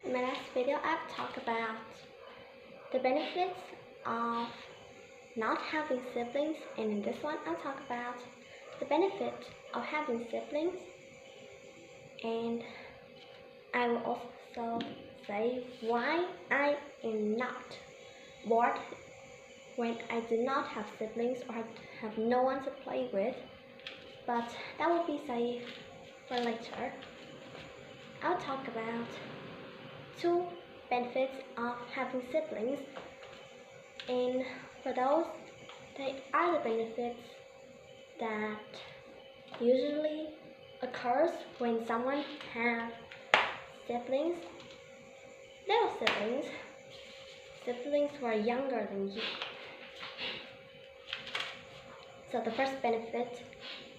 In my last video, I've talked about the benefits of not having siblings, and in this one, I'll talk about the benefit of having siblings, and I will also say why I am not bored when I do not have siblings or have no one to play with, but that will be saved for later. I'll talk about two benefits of having siblings, and for those, they are the benefits that usually occurs when someone has siblings, little siblings who are younger than you. So the first benefit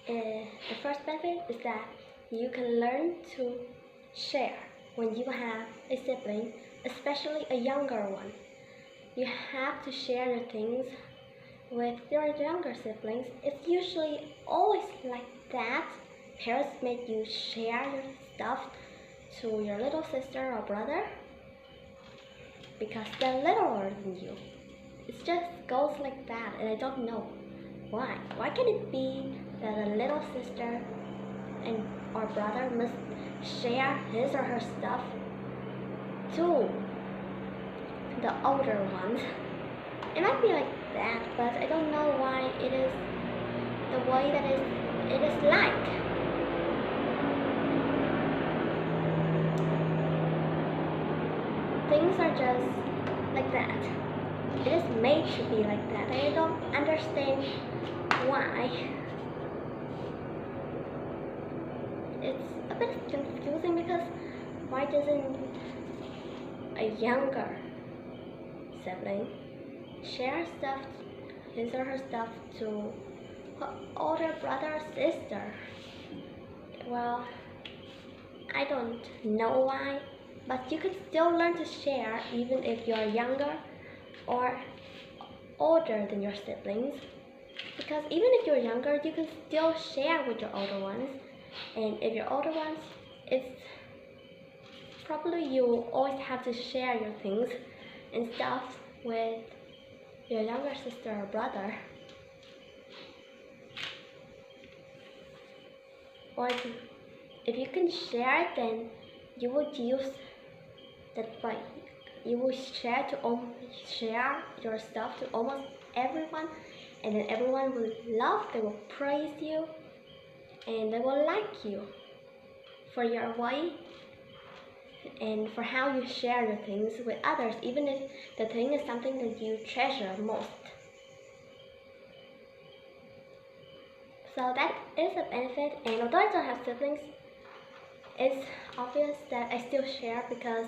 is that you can learn to share when you have a sibling, especially a younger one. You have to share your things with your younger siblings. It's usually always like that. Parents make you share your stuff to your little sister or brother because they're littler than you. It just goes like that, and I don't know why. Why can it be that a little sister or brother must share his or her stuff to the older ones? It might be like that, but I don't know why it is the way that it is like. Things are just like that. It is made to be like that. I don't understand why. It's a bit confusing because why doesn't a younger sibling share stuff, his or her stuff, to her older brother or sister? Well, I don't know why, but you can still learn to share even if you're younger or older than your siblings, because even if you're younger, you can still share with your older ones. And if you're older ones, it's probably you always have to share your things and stuff with your younger sister or brother. Or if you can share, then you would use that by you will share your stuff to almost everyone, and then everyone will love, they will praise you, and they will like you for your way and for how you share your things with others, even if the thing is something that you treasure most. So that is a benefit, and although I don't have siblings, it's obvious that I still share because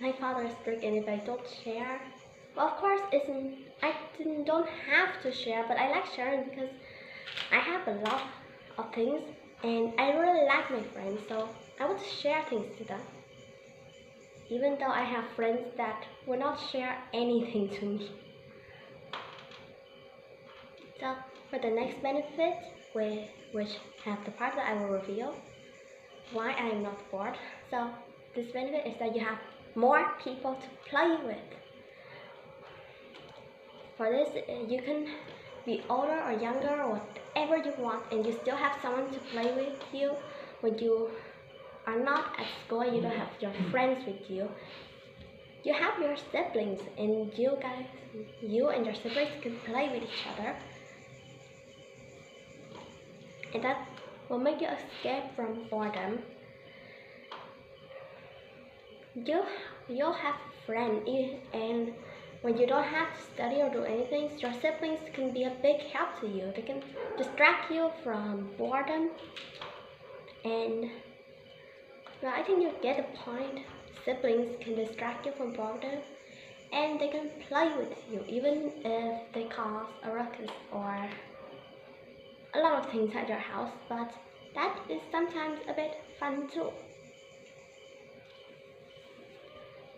my father is strict, and if I don't share, well, of course, I don't have to share, but I like sharing because I have a lot of things, and I really like my friends, so I would share things to them. Even though I have friends that will not share anything to me. So for the next benefit, which have the part that I will reveal, why I am not bored. So this benefit is that you have more people to play with. For this, you can be older or younger or whatever you want, and you still have someone to play with you when you are not at school. You don't have your friends with you. You have your siblings, and you and your siblings can play with each other, and that will make you escape from boredom. You'll have friends, and when you don't have to study or do anything, your siblings can be a big help to you. They can distract you from boredom, and well, I think you get the point. Siblings can distract you from boredom, and they can play with you, even if they cause a ruckus or a lot of things at your house, but that is sometimes a bit fun too.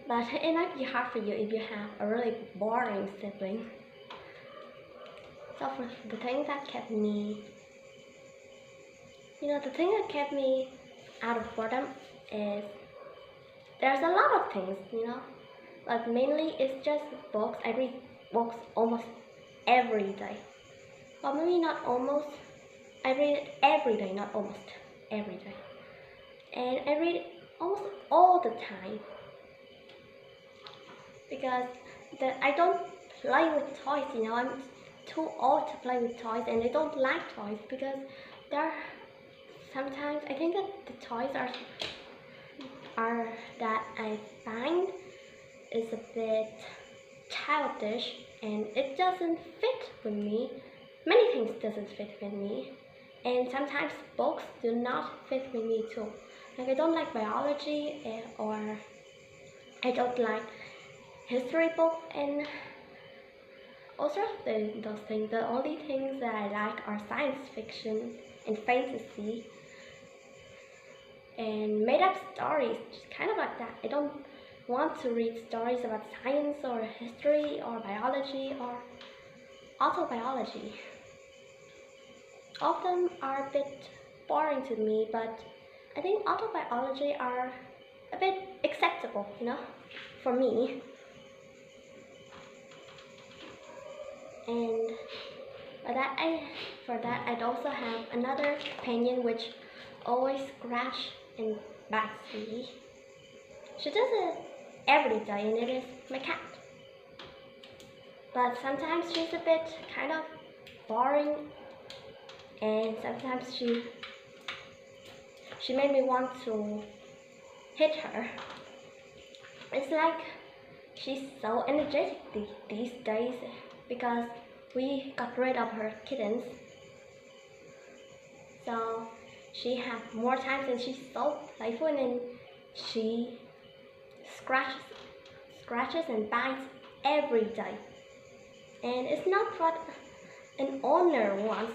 But it might be hard for you if you have a really boring sibling. So for the thing that kept me, the thing that kept me out of boredom is there's a lot of things, but mainly it's just books. I read books almost every day. Well, maybe not almost. I read it every day, not almost every day. And I read it almost all the time because I don't play with toys, I'm too old to play with toys, and I don't like toys because there sometimes I think that the toys are that I find is a bit childish and it doesn't fit with me. Many things doesn't fit with me, and sometimes books do not fit with me too. Like I don't like biology or I don't like history book and all sorts of those things. The only things that I like are science fiction and fantasy and made up stories, just kind of like that. I don't want to read stories about science or history or biology or autobiology. All of them are a bit boring to me, but I think autobiology are a bit acceptable, for me. And for that I'd also have another companion which always scratch and bites me. She does it every day, and it is my cat. But sometimes she's a bit kind of boring, and sometimes she made me want to hit her. It's like she's so energetic these days because we got rid of her kittens. So she has more times and she's so playful, and she scratches and bites every day. And it's not what an owner wants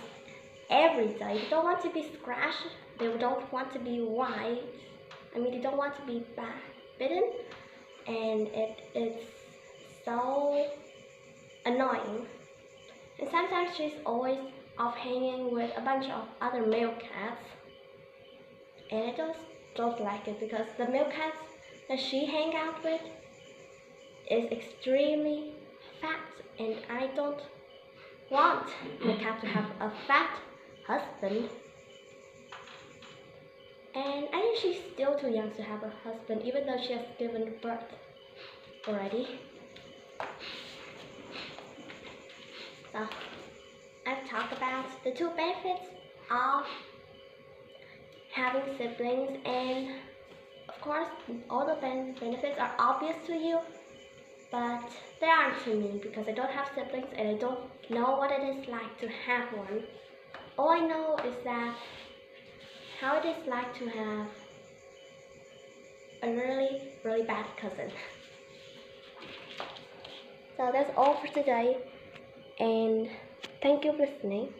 every day. They don't want to be scratched, they don't want to be white. They don't want to be bitten, and it's so annoying. And sometimes she's always off hanging with a bunch of other male cats, and I just don't like it because the male cats that she hang out with is extremely fat, and I don't want my cat to have a fat husband. And I think she's still too young to have a husband, even though she has given birth already. So I've talked about the two benefits of having siblings, and of course all the benefits are obvious to you, but they aren't to me because I don't have siblings and I don't know what it is like to have one. All I know is that how it is like to have a really, really bad cousin. So that's all for today, and thank you for listening.